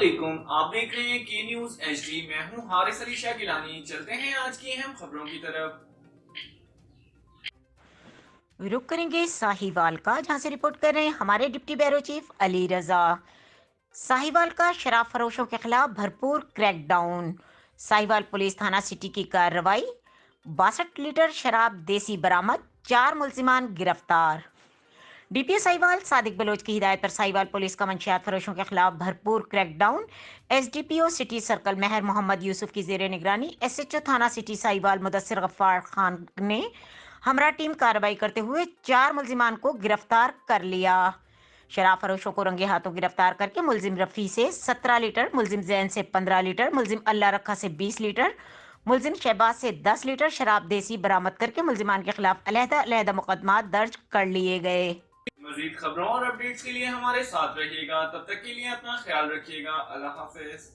वालेकुम, आप देख रहे हैं के न्यूज HD। मैं हूं हारिस अली शाह गिलानी। चलते हैं आज की अहम खबरों की तरफ। रुक करेंगे साहिवाल का, जहां से रिपोर्ट कर रहे हैं हमारे डिप्टी ब्यूरो चीफ अली रजा। साहिवाल का शराब फरोशों के खिलाफ भरपूर क्रैकडाउन। साहिवाल पुलिस थाना सिटी की कार्रवाई। 62 लीटर शराब देसी बरामद, 4 मुलजिमान गिरफ्तार। डीपीओ साहिवाल सादिक बलोच की हिदायत पर साहिवाल पुलिस का मंशियात फरोशों के खिलाफ भरपूर क्रैकडाउन। एसडीपीओ सिटी सर्कल महर मोहम्मद यूसुफ की जेर निगरानी एसएचओ थाना सिटी साहिवाल मुदस्सिर गफ्फार खान ने हमरा टीम कार्रवाई करते हुए 4 मुलजिमान को गिरफ्तार कर लिया। शराब फरोशों को रंगे हाथों गिरफ्तार करके मुलजिम रफ़ी से 17 लीटर, मुलजिम जैन से 15 लीटर, मुलजिम अल्लाह रखा से 20 लीटर, मुलजिम शहबाज से 10 लीटर शराब देसी बरामद करके मुलजिमान के खिलाफ अलहदा अलहदा मुकदमात दर्ज कर लिए गए। मजीद खबरों और अपडेट्स के लिए हमारे साथ रहिएगा। तब तक के लिए अपना ख्याल रखिएगा। अल्लाह हाफिज।